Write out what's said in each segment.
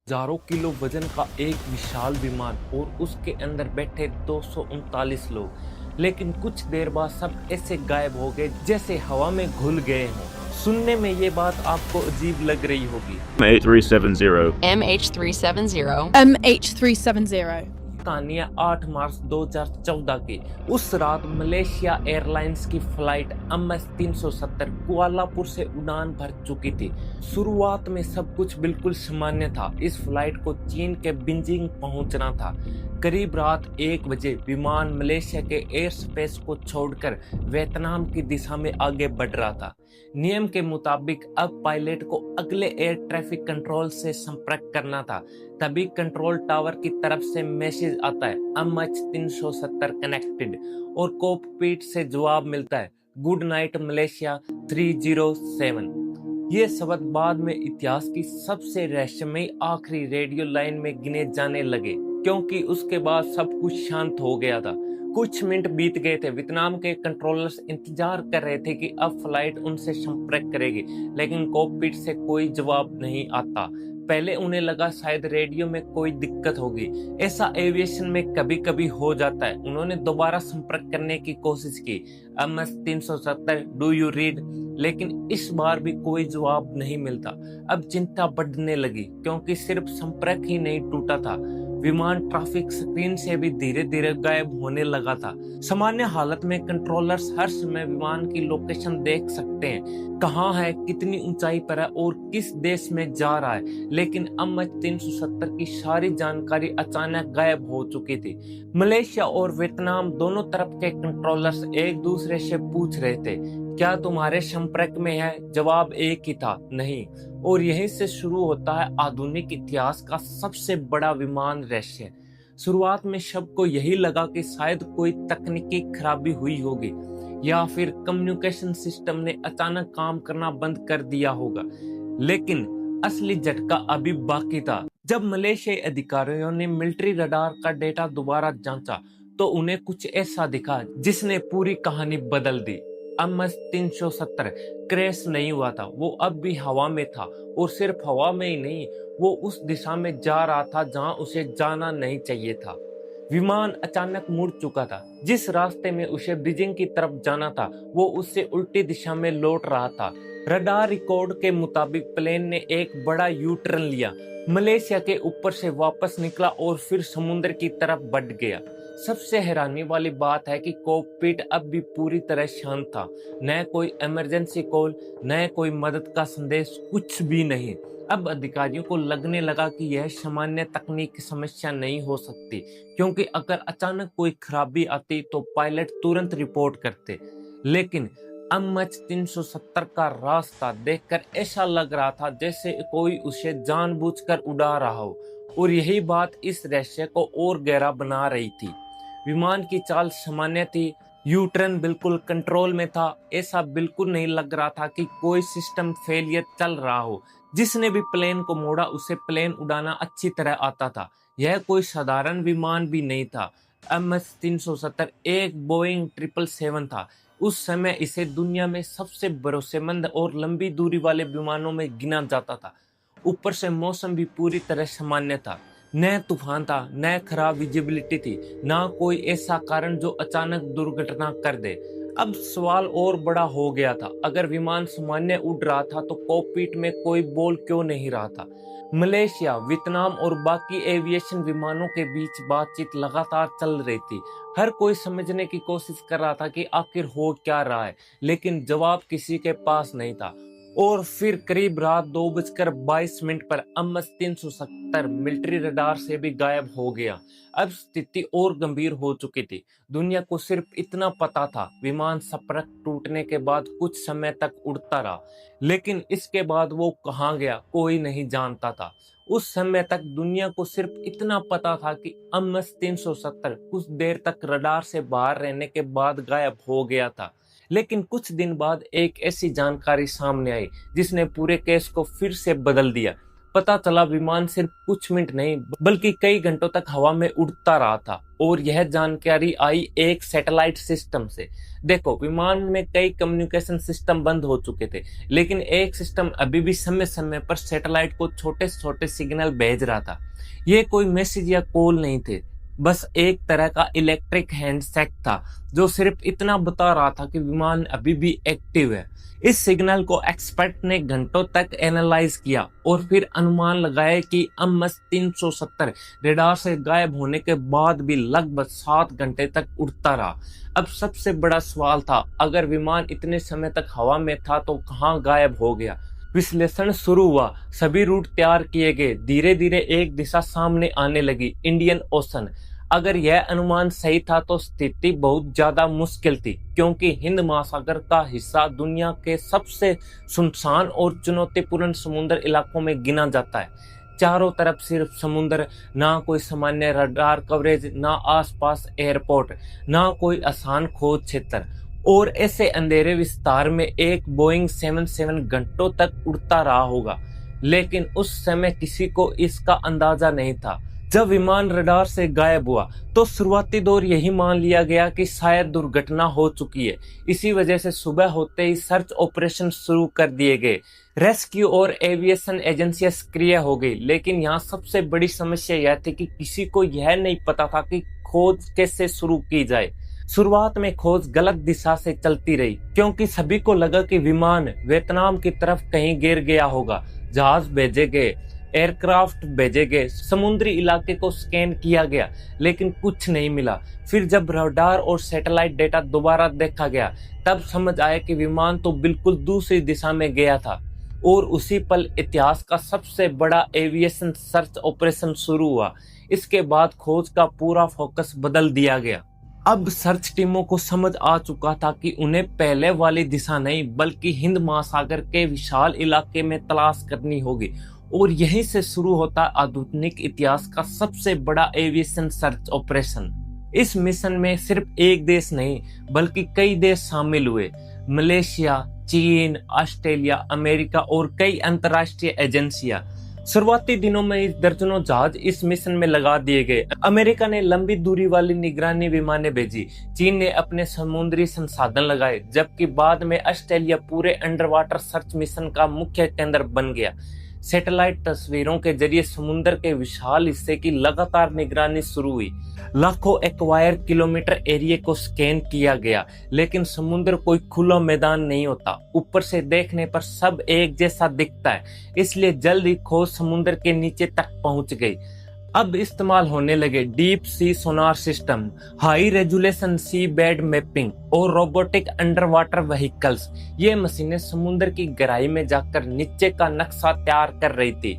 हजारों किलो वजन का एक विशाल विमान और उसके अंदर बैठे 239 लोग। लेकिन कुछ देर बाद सब ऐसे गायब हो गए जैसे हवा में घुल गए हों। सुनने में ये बात आपको अजीब लग रही होगी। MH370. MH370. MH370. कहानियां 8 मार्च 2014 की। उस रात मलेशिया एयरलाइंस की फ्लाइट MS-370 कुआलालंपुर से उड़ान भर चुकी थी। शुरुआत में सब कुछ बिल्कुल सामान्य था। इस फ्लाइट को चीन के बीजिंग पहुंचना था। करीब रात 1 बजे विमान मलेशिया के एयर स्पेस को छोड़कर वियतनाम की दिशा में आगे बढ़ रहा था। नियम के मुताबिक अब पायलट को अगले एयर ट्रैफिक कंट्रोल से संपर्क करना था। तभी कंट्रोल टावर की तरफ से मैसेज आता है, MH370 कनेक्टेड, और कॉकपिट से जवाब मिलता है, गुड नाइट मलेशिया 307। ये शब्द बाद में इतिहास की सबसे रहस्यमयी आखिरी रेडियो लाइन में गिने जाने लगे, क्योंकि उसके बाद सब कुछ शांत हो गया था। कुछ मिनट बीत गए थे। वियतनाम के कंट्रोलर्स इंतजार कर रहे थे कि अब फ्लाइट उनसे संपर्क करेगी, लेकिन कॉकपिट से कोई जवाब नहीं आता। पहले उन्हें लगा शायद रेडियो में कोई दिक्कत होगी। ऐसा एविएशन में कभी कभी हो जाता है। उन्होंने दोबारा संपर्क करने की कोशिश की, MS-370 डू यू रीड, लेकिन इस बार भी कोई जवाब नहीं मिलता। अब चिंता बढ़ने लगी, क्योंकि सिर्फ संपर्क ही नहीं टूटा था, विमान ट्रैफिक स्क्रीन से भी धीरे धीरे गायब होने लगा था। सामान्य हालत में कंट्रोलर्स हर समय विमान की लोकेशन देख सकते हैं, कहाँ है, कितनी ऊंचाई पर है और किस देश में जा रहा है। लेकिन MS-370 की सारी जानकारी अचानक गायब हो चुकी थी। मलेशिया और वियतनाम दोनों तरफ के कंट्रोलर्स एक दूसरे से पूछ रहे थे, क्या तुम्हारे संपर्क में है? जवाब एक ही था, नहीं। और यहीं से शुरू होता है आधुनिक इतिहास का सबसे बड़ा विमान रहस्य। शुरुआत में सबको यही लगा कि शायद कोई तकनीकी खराबी हुई होगी, या फिर कम्युनिकेशन सिस्टम ने अचानक काम करना बंद कर दिया होगा। लेकिन असली झटका अभी बाकी था। जब मलेशियाई अधिकारियों ने मिलिट्री रडार का डेटा दोबारा जांचा, तो उन्हें कुछ ऐसा दिखा जिसने पूरी कहानी बदल दी। MS-370 क्रैश नहीं हुआ था, वो अब भी हवा में था, और सिर्फ हवा में ही नहीं, वो उस दिशा में जा रहा था जहां उसे जाना नहीं चाहिए था। विमान अचानक मुड़ चुका था। जिस रास्ते में उसे बीजिंग की तरफ जाना था, वो उससे उल्टी दिशा में लौट रहा था। रडार रिकॉर्ड के मुताबिक प्लेन ने एक बड़ा यू टर्न लिया, मलेशिया के ऊपर से वापस निकला और फिर समुद्र की तरफ बढ़ गया। सबसे हैरानी वाली बात है कि कॉकपिट अब भी पूरी तरह शांत था। न कोई इमरजेंसी कॉल, न कोई मदद का संदेश, कुछ भी नहीं। अब अधिकारियों को लगने लगा कि यह सामान्य तकनीक की समस्या नहीं हो सकती, क्योंकि अगर अचानक कोई खराबी आती तो पायलट तुरंत रिपोर्ट करते। लेकिन MS-370 का रास्ता देखकर ऐसा लग रहा था जैसे कोई उसे जानबूझकर उड़ा रहा हो, और यही बात इस रहस्य को और गहरा बना रही थी। विमान की चाल सामान्य थी, यू टर्न बिल्कुल कंट्रोल में था। ऐसा बिल्कुल नहीं लग रहा था कि कोई सिस्टम फेलियर चल रहा हो। जिसने भी प्लेन को मोड़ा उसे प्लेन उड़ाना अच्छी तरह आता था। यह कोई साधारण विमान भी नहीं था। MS-370 एक बोइंग 777 था। उस समय इसे दुनिया में सबसे भरोसेमंद और लंबी दूरी वाले विमानों में गिना जाता था। ऊपर से मौसम भी पूरी तरह सामान्य था। न तूफान था, न खराब विजिबिलिटी थी, न कोई ऐसा कारण जो अचानक दुर्घटना कर दे। अब सवाल और बड़ा हो गया था, अगर विमान सामान्य उड़ रहा था तो कॉकपिट में कोई बोल क्यों नहीं रहा था? मलेशिया, वियतनाम और बाकी एविएशन विमानों के बीच बातचीत लगातार चल रही थी। हर कोई समझने की कोशिश कर रहा था कि आखिर हो क्या रहा है, लेकिन जवाब किसी के पास नहीं था। और फिर करीब रात 2:22 पर MS-370 मिलिट्री रडार से भी गायब हो गया। अब स्थिति और गंभीर हो चुकी थी। दुनिया को सिर्फ इतना पता था, विमान संपर्क टूटने के बाद कुछ समय तक उड़ता रहा, लेकिन इसके बाद वो कहाँ गया कोई नहीं जानता था। उस समय तक दुनिया को सिर्फ इतना पता था कि MS-370 कुछ देर तक रडार से बाहर रहने के बाद गायब हो गया था। लेकिन कुछ दिन बाद एक ऐसी जानकारी सामने आई जिसने पूरे केस को फिर से बदल दिया। पता चला विमान सिर्फ कुछ मिनट नहीं बल्कि कई घंटों तक हवा में उड़ता रहा था और यह जानकारी आई एक सैटेलाइट सिस्टम से। देखो, विमान में कई कम्युनिकेशन सिस्टम बंद हो चुके थे, लेकिन एक सिस्टम अभी भी समय समय पर सैटेलाइट को छोटे छोटे सिग्नल भेज रहा था। ये कोई मैसेज या कॉल नहीं थे, बस एक तरह का इलेक्ट्रिक हैंडसेट था जो सिर्फ इतना बता रहा था कि विमान अभी भी एक्टिव है। इस सिग्नल को एक्सपर्ट ने घंटों तक एनालाइज किया और फिर अनुमान लगाया कि MS 370 रेडार से गायब होने के बाद भी लगभग 7 घंटे तक उड़ता रहा। अब सबसे बड़ा सवाल था, अगर विमान इतने समय तक हवा में था तो कहां गायब हो गया। विश्लेषण शुरू हुआ, सभी रूट तैयार किए गए। धीरे धीरे एक दिशा सामने आने लगी, इंडियन ओशन। अगर यह अनुमान सही था तो स्थिति बहुत ज्यादा मुश्किल थी, क्योंकि हिंद महासागर का हिस्सा दुनिया के सबसे सुनसान और चुनौतीपूर्ण समुद्र इलाकों में गिना जाता है। चारों तरफ सिर्फ समुद्र, ना कोई सामान्य रडार कवरेज, ना आसपास एयरपोर्ट, ना कोई आसान खोज क्षेत्र। और ऐसे अंधेरे विस्तार में एक बोइंग 77 घंटों तक उड़ता रहा होगा, लेकिन उस समय किसी को इसका अंदाजा नहीं था। जब विमान रडार से गायब हुआ तो शुरुआती दौर यही मान लिया गया कि शायद दुर्घटना हो चुकी है। इसी वजह से सुबह होते ही सर्च ऑपरेशन शुरू कर दिए गए। रेस्क्यू और एविएशन एजेंसियां सक्रिय हो गई, लेकिन यहाँ सबसे बड़ी समस्या यह थी कि किसी को यह नहीं पता था कि खोज कैसे शुरू की जाए। शुरुआत में खोज गलत दिशा से चलती रही, क्योंकि सभी को लगा कि विमान वियतनाम की तरफ कहीं गिर गया होगा। जहाज भेजे गए, एयरक्राफ्ट भेजे गए, समुद्री इलाके को स्कैन किया गया, लेकिन कुछ नहीं मिला। फिर जब रडार और सैटेलाइट डेटा दोबारा देखा गया, तब समझ आया कि विमान तो बिल्कुल दूसरी दिशा में गया था। और उसी पल इतिहास का सबसे बड़ा एविएशन सर्च ऑपरेशन शुरू हुआ। इसके बाद खोज का पूरा फोकस बदल दिया गया। अब सर्च टीमों को समझ आ चुका था कि उन्हें पहले वाली दिशा नहीं बल्कि हिंद महासागर के विशाल इलाके में तलाश करनी होगी। और यहीं से शुरू होता आधुनिक इतिहास का सबसे बड़ा एविएशन सर्च ऑपरेशन। इस मिशन में सिर्फ एक देश नहीं बल्कि कई देश शामिल हुए। मलेशिया, चीन, ऑस्ट्रेलिया, अमेरिका और कई अंतर्राष्ट्रीय एजेंसियां। शुरुआती दिनों में दर्जनों जहाज इस मिशन में लगा दिए गए। अमेरिका ने लंबी दूरी वाली निगरानी विमानें भेजी, चीन ने अपने समुद्री संसाधन लगाए, जबकि बाद में ऑस्ट्रेलिया पूरे अंडर वाटर सर्च मिशन का मुख्य केंद्र बन गया। सैटेलाइट तस्वीरों के जरिए समुद्र के विशाल हिस्से की लगातार निगरानी शुरू हुई। लाखों एक्वायर किलोमीटर एरिया को स्कैन किया गया, लेकिन समुद्र कोई खुला मैदान नहीं होता। ऊपर से देखने पर सब एक जैसा दिखता है, इसलिए जल्द ही खोज समुद्र के नीचे तक पहुंच गई। अब इस्तेमाल होने लगे deep sea sonar system, high resolution seabed mapping और रोबोटिक अंडर वाटर व्हीकल्स। ये मशीनें समुद्र की गहराई में जाकर नीचे का नक्शा तैयार कर रही थी।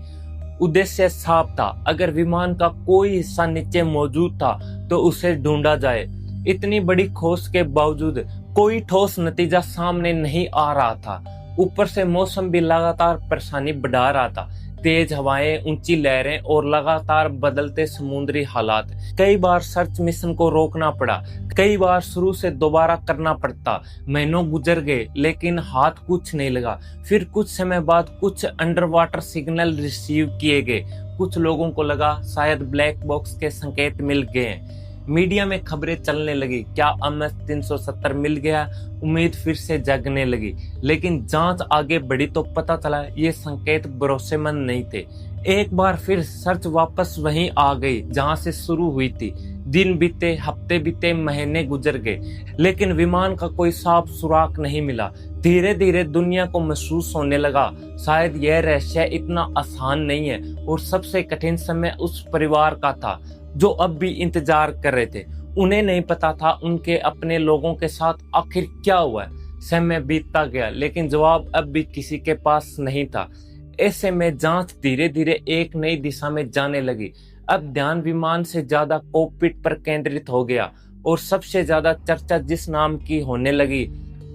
उद्देश्य साफ था, अगर विमान का कोई हिस्सा नीचे मौजूद था तो उसे ढूंढा जाए। इतनी बड़ी खोज के बावजूद कोई ठोस नतीजा सामने नहीं आ रहा था। ऊपर से मौसम भी लगातार परेशानी बढ़ा रहा था। तेज हवाएं, ऊंची लहरें और लगातार बदलते समुद्री हालात। कई बार सर्च मिशन को रोकना पड़ा, कई बार शुरू से दोबारा करना पड़ता। महीनों गुजर गए लेकिन हाथ कुछ नहीं लगा। फिर कुछ समय बाद कुछ अंडर वाटर सिग्नल रिसीव किए गए। कुछ लोगों को लगा शायद ब्लैक बॉक्स के संकेत मिल गए। मीडिया में खबरें चलने लगी, क्या MS 370 मिल गया। उम्मीद फिर से जगने लगी, लेकिन जांच आगे बढ़ी तो पता चला ये संकेत भरोसेमंद नहीं थे। एक बार फिर सर्च वापस वहीं आ गई जहां से शुरू हुई थी। दिन बीते, हफ्ते बीते, महीने गुजर गए, लेकिन विमान का कोई साफ सुराग नहीं मिला। धीरे धीरे दुनिया को महसूस होने लगा शायद यह रहस्य इतना आसान नहीं है। और सबसे कठिन समय उस परिवार का था जो अब भी इंतजार कर रहे थे। उन्हें नहीं पता था उनके अपने लोगों के साथ आखिर क्या हुआ। समय बीतता गया, लेकिन जवाब अब भी किसी के पास नहीं था। ऐसे में जांच धीरे धीरे एक नई दिशा में जाने लगी। अब ध्यान विमान से ज्यादा कॉकपिट पर केंद्रित हो गया और सबसे ज्यादा चर्चा जिस नाम की होने लगी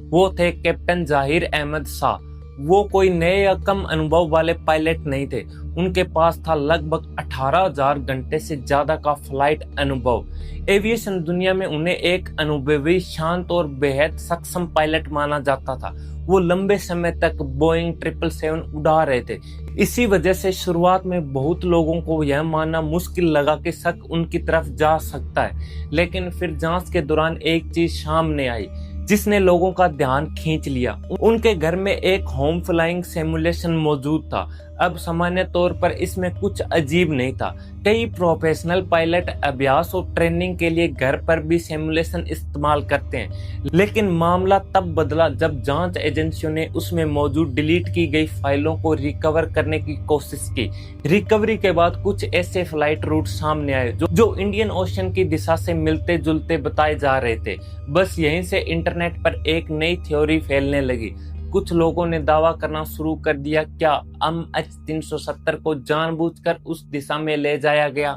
वो थे कैप्टन जाहिर अहमद शाह। वो कोई नए या कम अनुभव वाले पायलट नहीं थे। उनके पास था लगभग 18,000 घंटे से ज्यादा का फ्लाइट अनुभव। एविएशन दुनिया में उन्हें एक अनुभवी, शांत और बेहद सक्षम पायलट माना जाता था। वो लंबे समय तक बोइंग 777 उड़ा रहे थे। इसी वजह से शुरुआत में बहुत लोगों को यह मानना मुश्किल लगा कि शक उनकी तरफ जा सकता है, लेकिन फिर जांच के दौरान एक चीज सामने आई जिसने लोगों का ध्यान खींच लिया। उनके घर में एक होम फ्लाइंग सिमुलेशन मौजूद था। अब सामान्य तौर पर इसमें कुछ अजीब नहीं था। कई प्रोफेशनल पायलट अभ्यास और ट्रेनिंग के लिए घर पर भी सिमुलेशन इस्तेमाल करते हैं, लेकिन मामला तब बदला जब जांच एजेंसियों ने उसमें मौजूद डिलीट की गई फाइलों को रिकवर करने की कोशिश की। रिकवरी के बाद कुछ ऐसे फ्लाइट रूट सामने आए जो इंडियन ओशन की दिशा से मिलते जुलते बताए जा रहे थे। बस यहीं से इंटरनेट पर एक नई थ्योरी फैलने लगी। कुछ लोगों ने दावा करना शुरू कर दिया, क्या MH370 को जानबूझकर उस दिशा में ले जाया गया?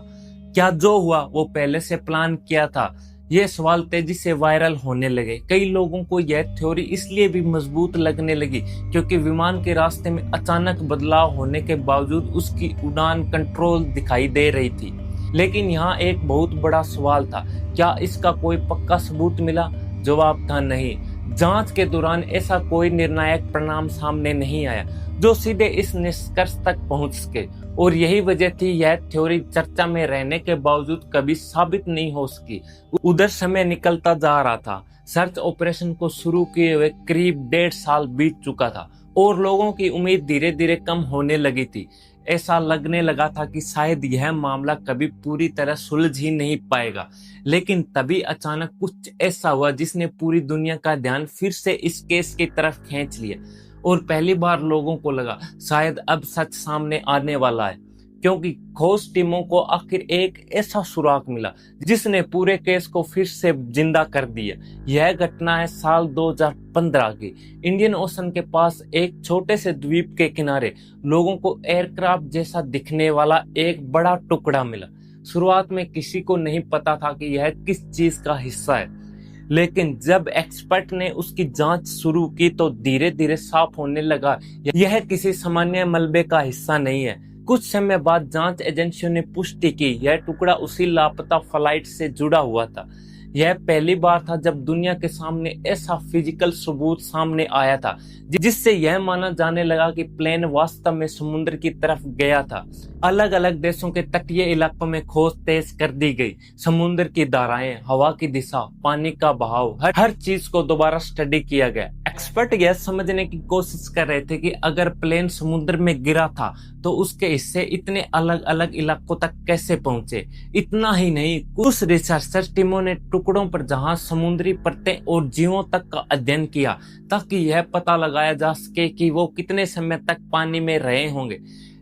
क्या जो हुआ वो पहले से प्लान किया था? ये सवाल तेजी से वायरल होने लगे। कई लोगों को यह थ्योरी इसलिए भी मजबूत लगने लगी क्योंकि विमान के रास्ते में अचानक बदलाव होने के बावजूद उसकी उड़ान कंट्रोल दिखाई दे रही थी। लेकिन यहाँ एक बहुत बड़ा सवाल था, क्या इसका कोई पक्का सबूत मिला? जवाब था नहीं। जांच के दौरान ऐसा कोई निर्णायक परिणाम सामने नहीं आया जो सीधे इस निष्कर्ष तक पहुंच सके, और यही वजह थी यह थ्योरी चर्चा में रहने के बावजूद कभी साबित नहीं हो सकी। उधर समय निकलता जा रहा था। सर्च ऑपरेशन को शुरू किए हुए करीब 1.5 साल बीत चुका था और लोगों की उम्मीद धीरे धीरे कम होने लगी थी। ऐसा लगने लगा था कि शायद यह मामला कभी पूरी तरह सुलझ ही नहीं पाएगा। लेकिन तभी अचानक कुछ ऐसा हुआ जिसने पूरी दुनिया का ध्यान फिर से इस केस की तरफ खींच लिया, और पहली बार लोगों को लगा शायद अब सच सामने आने वाला है, क्योंकि खोज टीमों को आखिर एक ऐसा सुराग मिला जिसने पूरे केस को फिर से जिंदा कर दिया। यह घटना है साल 2015 की। इंडियन ओशन के पास एक छोटे से द्वीप के किनारे लोगों को एयरक्राफ्ट जैसा दिखने वाला एक बड़ा टुकड़ा मिला। शुरुआत में किसी को नहीं पता था कि यह किस चीज का हिस्सा है, लेकिन जब एक्सपर्ट ने उसकी जांच शुरू की तो धीरे धीरे साफ होने लगा यह किसी सामान्य मलबे का हिस्सा नहीं है। कुछ समय बाद जांच एजेंसियों ने पुष्टि की यह टुकड़ा उसी लापता फ्लाइट से जुड़ा हुआ था। यह पहली बार था जब दुनिया के सामने ऐसा फिजिकल सबूत सामने आया था जिससे यह माना जाने लगा कि प्लेन वास्तव में समुद्र की तरफ गया था। अलग अलग देशों के तटीय इलाकों में खोज तेज कर दी गई। समुद्र की धाराएं, हवा की दिशा, पानी का बहाव, हर चीज को दोबारा स्टडी किया गया। एक्सपर्ट यह समझने की कोशिश कर रहे थे कि अगर प्लेन समुद्र में गिरा था तो उसके हिस्से इतने अलग अलग इलाकों तक कैसे पहुंचे। इतना ही नहीं, कुछ रिसर्च टीमों ने टुकड़ों पर जहां समुद्री परतें और जीवों तक का अध्ययन किया ताकि यह पता लगाया जा सके कि वो कितने समय तक पानी में रहे होंगे।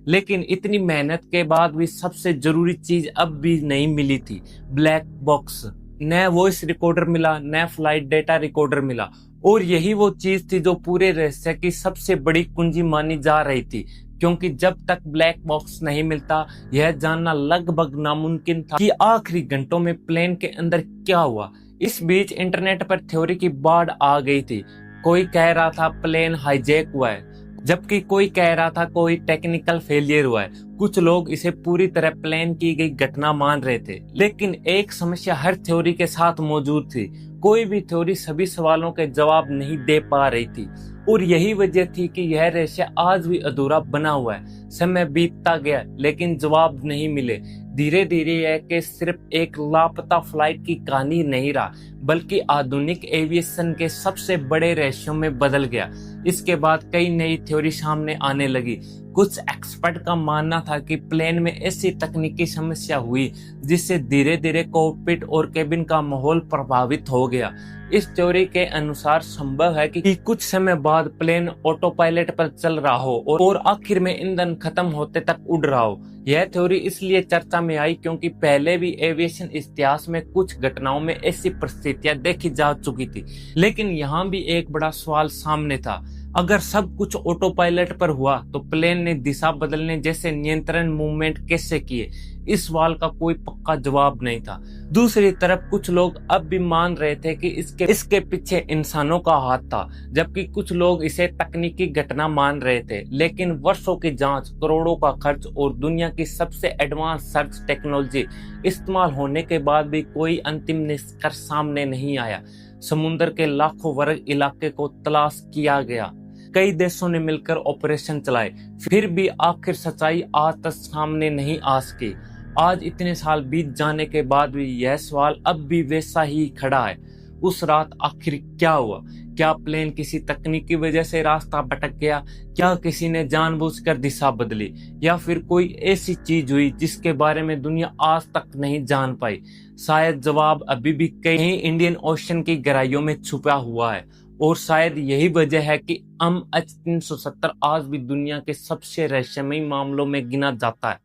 लेकिन इतनी मेहनत के बाद भी सबसे जरूरी चीज अब भी नहीं मिली थी, ब्लैक बॉक्स। न वॉइस रिकॉर्डर मिला, न फ्लाइट डेटा रिकॉर्डर मिला, और यही वो चीज थी जो पूरे रहस्य की सबसे बड़ी कुंजी मानी जा रही थी, क्योंकि जब तक ब्लैक बॉक्स नहीं मिलता यह जानना लगभग नामुमकिन था कि आखिरी घंटों में प्लेन के अंदर क्या हुआ। इस बीच इंटरनेट पर थ्योरी की बाढ़ आ गई थी। कोई कह रहा था प्लेन हाईजैक हुआ है, जबकि कोई कह रहा था कोई टेक्निकल फेलियर हुआ है। कुछ लोग इसे पूरी तरह प्लान की गई घटना मान रहे थे, लेकिन एक समस्या हर थ्योरी के साथ मौजूद थी। कोई भी थ्योरी सभी सवालों के जवाब नहीं दे पा रही थी, और यही वजह थी कि यह रहस्य आज भी अधूरा बना हुआ है। समय बीतता गया लेकिन जवाब नहीं मिले। धीरे धीरे यह केस सिर्फ एक लापता फ्लाइट की कहानी नहीं रहा, बल्कि आधुनिक एविएशन के सबसे बड़े रहस्यों में बदल गया। इसके बाद कई नई थ्योरी सामने आने लगी। कुछ एक्सपर्ट का मानना था कि प्लेन में ऐसी तकनीकी समस्या हुई जिससे धीरे धीरे कॉकपिट और केबिन का माहौल प्रभावित हो गया। इस थ्योरी के अनुसार संभव है कि कुछ समय बाद प्लेन ऑटो पायलट पर चल रहा हो और आखिर में ईंधन खत्म होते तक उड़ रहा हो। यह थ्योरी इसलिए चर्चा में आई क्योंकि पहले भी एविएशन इतिहास में कुछ घटनाओं में ऐसी परिस्थितियां देखी जा चुकी थी। लेकिन यहाँ भी एक बड़ा सवाल सामने था, अगर सब कुछ ऑटो पायलट पर हुआ तो प्लेन ने दिशा बदलने जैसे नियंत्रण मूवमेंट कैसे किए? इस सवाल का कोई पक्का जवाब नहीं था। दूसरी तरफ कुछ लोग अब भी मान रहे थे कि इसके पीछे इंसानों का हाथ था, जबकि कुछ लोग इसे तकनीकी घटना मान रहे थे। लेकिन वर्षों की जांच, करोड़ों का खर्च और दुनिया की सबसे एडवांस सर्च टेक्नोलॉजी इस्तेमाल होने के बाद भी कोई अंतिम निष्कर्ष सामने नहीं आया। समुद्र के लाखों वर्ग इलाके को तलाश किया गया, कई देशों ने मिलकर ऑपरेशन चलाए, फिर भी आखिर सच्चाई आज तक सामने नहीं आ सकी। आज इतने साल बीत जाने के बाद भी यह सवाल अब भी वैसा ही खड़ा है। उस रात आखिर क्या हुआ? क्या प्लेन किसी तकनीकी वजह से रास्ता भटक गया? क्या किसी ने जानबूझकर दिशा बदली? या फिर कोई ऐसी चीज हुई जिसके बारे में दुनिया आज तक नहीं जान पाई? शायद जवाब अभी भी कहीं इंडियन ओशन की गहराइयों में छुपा हुआ है। और शायद यही वजह है कि MH370 आज भी दुनिया के सबसे रहस्यमयी मामलों में गिना जाता है।